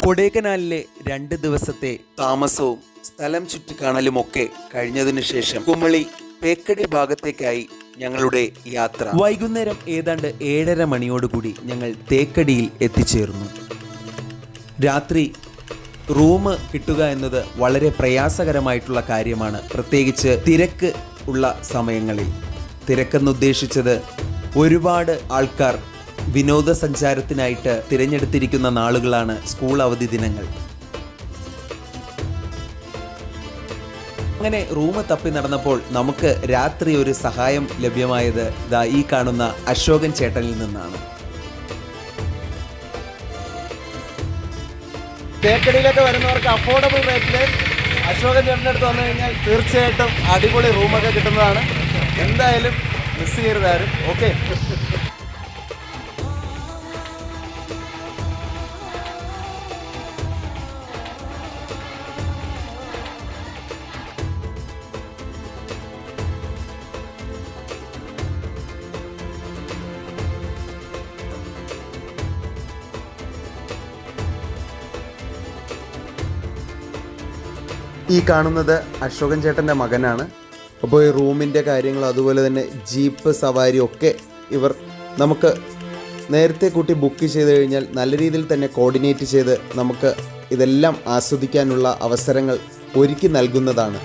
കൊടൈക്കനാലിലെ 2 ദിവസത്തെ താമസവും സ്ഥലം ചുറ്റിക്കാണലുമൊക്കെ കഴിഞ്ഞതിനു ശേഷം കുമളി പേക്കടി ഭാഗത്തേക്കായി ഞങ്ങളുടെ യാത്ര. വൈകുന്നേരം ഏതാണ്ട് 7:30 മണിയോടുകൂടി ഞങ്ങൾ തേക്കടിയിൽ എത്തിച്ചേർന്നു. രാത്രി റൂം കിട്ടുക എന്നത് വളരെ പ്രയാസകരമായിട്ടുള്ള കാര്യമാണ്, പ്രത്യേകിച്ച് തിരക്ക് ഉള്ള സമയങ്ങളിൽ. തിരക്കെന്നുദ്ദേശിച്ചത് ഒരുപാട് ആൾക്കാർ വിനോദസഞ്ചാരത്തിനായിട്ട് തിരഞ്ഞെടുത്തിരിക്കുന്ന നാളുകളാണ് സ്കൂൾ അവധി ദിനങ്ങൾ. അങ്ങനെ റൂം തപ്പി നടന്നപ്പോൾ നമുക്ക് രാത്രി ഒരു സഹായം ലഭ്യമായത് ഈ കാണുന്ന അശോകൻ ചേട്ടനിൽ നിന്നാണ്. തേക്കടിയിലൊക്കെ വരുന്നവർക്ക് അഫോർഡബിൾ റേറ്റിൽ അശോകൻ ചേട്ടൻ്റെ അടുത്ത് വന്നു കഴിഞ്ഞാൽ തീർച്ചയായിട്ടും അടിപൊളി റൂമൊക്കെ കിട്ടുന്നതാണ്. എന്തായാലും മിസ് ചെയ്യരുതാരും. ഓക്കെ, ഈ കാണുന്നത് അശോകൻ ചേട്ടൻ്റെ മകനാണ്. അപ്പോൾ ഈ റൂമിൻ്റെ കാര്യങ്ങൾ അതുപോലെ തന്നെ ജീപ്പ് സവാരി ഒക്കെ ഇവർ നമുക്ക് നേരത്തെ കൂട്ടി ബുക്ക് ചെയ്ത് കഴിഞ്ഞാൽ നല്ല രീതിയിൽ തന്നെ കോർഡിനേറ്റ് ചെയ്ത് നമുക്ക് ഇതെല്ലാം ആസ്വദിക്കാനുള്ള അവസരങ്ങൾ ഒരുക്കി നൽകുന്നതാണ്.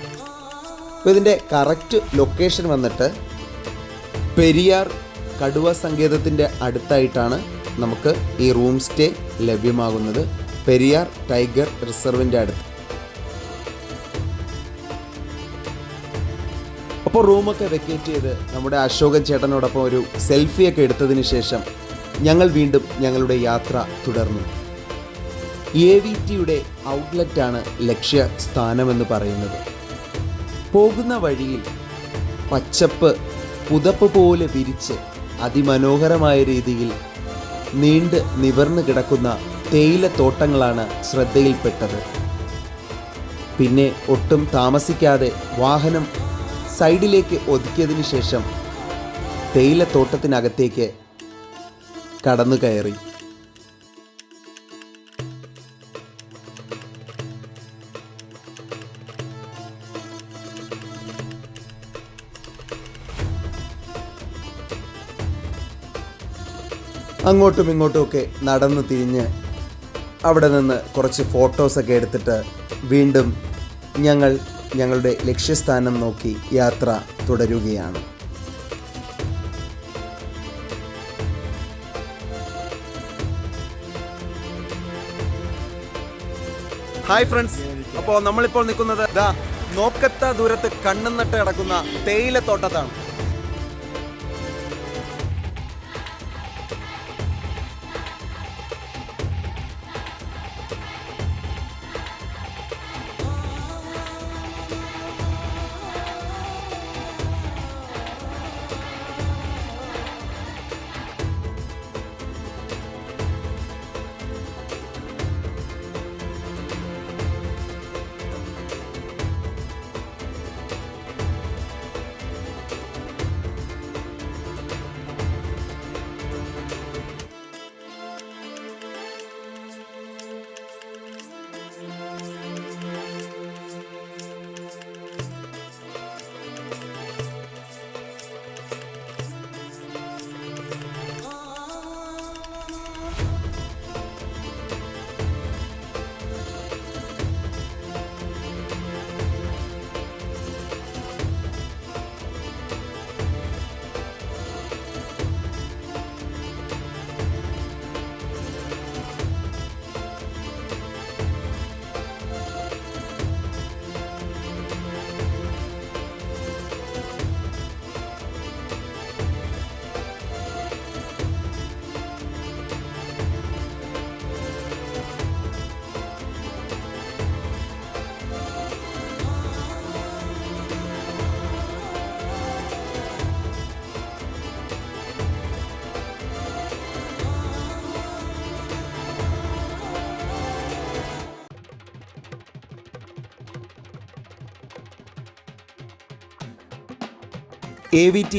അപ്പോൾ ഇതിൻ്റെ കറക്റ്റ് ലൊക്കേഷൻ വന്നിട്ട് പെരിയാർ കടുവ സങ്കേതത്തിൻ്റെ അടുത്തായിട്ടാണ് നമുക്ക് ഈ റൂം സ്റ്റേ ലഭ്യമാകുന്നത്. പെരിയാർ ടൈഗർ റിസർവിൻ്റെ അടുത്ത്. അപ്പോൾ റൂമൊക്കെ വെക്കേറ്റ് ചെയ്ത് നമ്മുടെ അശോകൻ ചേട്ടനോടൊപ്പം ഒരു സെൽഫിയൊക്കെ എടുത്തതിന് ശേഷം ഞങ്ങൾ വീണ്ടും ഞങ്ങളുടെ യാത്ര തുടർന്നു. AVTയുടെ ഔട്ട്ലെറ്റാണ് ലക്ഷ്യസ്ഥാനമെന്ന് പറയുന്നത്. പോകുന്ന വഴിയിൽ പച്ചപ്പ് പുതപ്പ് പോലെ വിരിച്ച് അതിമനോഹരമായ രീതിയിൽ നീണ്ട് നിവർന്നു കിടക്കുന്ന തേയിലത്തോട്ടങ്ങളാണ് ശ്രദ്ധയിൽപ്പെട്ടത്. പിന്നെ ഒട്ടും താമസിക്കാതെ വാഹനം സൈഡിലേക്ക് ഒതുക്കിയതിന് ശേഷം തേയിലത്തോട്ടത്തിനകത്തേക്ക് കടന്നു കയറി. അങ്ങോട്ടും ഇങ്ങോട്ടുമൊക്കെ നടന്നു തിരിഞ്ഞ് അവിടെ നിന്ന് കുറച്ച് ഫോട്ടോസൊക്കെ എടുത്തിട്ട് വീണ്ടും ഞങ്ങൾ ഞങ്ങളുടെ ലക്ഷ്യസ്ഥാനം നോക്കി യാത്ര തുടരുകയാണ്. ഹായ് ഫ്രണ്ട്സ്, അപ്പോൾ നമ്മളിപ്പോൾ നിൽക്കുന്നത് നോക്കത്ത ദൂരത്ത് കണ്ണും നട്ട് കിടക്കുന്ന തേയിലത്തോട്ടത്താണ്. AVT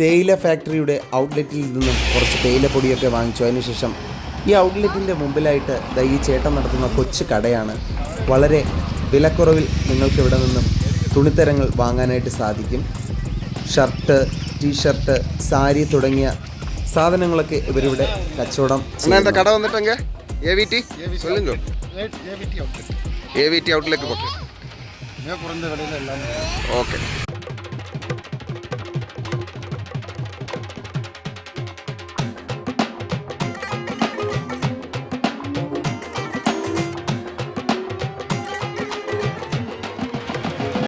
തേയില ഫാക്ടറിയുടെ ഔട്ട്ലെറ്റിൽ നിന്നും കുറച്ച് തേയിലപ്പൊടിയൊക്കെ വാങ്ങിച്ചു. അതിനുശേഷം ഈ ഔട്ട്ലെറ്റിൻ്റെ മുമ്പിലായിട്ട് ഈ ചേട്ടൻ നടത്തുന്ന കൊച്ചു കടയാണ്. വളരെ വിലക്കുറവിൽ നിങ്ങൾക്ക് ഇവിടെ നിന്നും തുണിത്തരങ്ങൾ വാങ്ങാനായിട്ട് സാധിക്കും. ഷർട്ട്, ടീഷർട്ട്, സാരി തുടങ്ങിയ സാധനങ്ങളൊക്കെ ഇവരിവിടെ കച്ചവടം இந்த கடை வந்துட்டங்க ஏவிடி சொல்லுங்க ஏவிடி அவுட்லெட் போட்டு குறைந்த விலையில் எல்லாமே ஓகே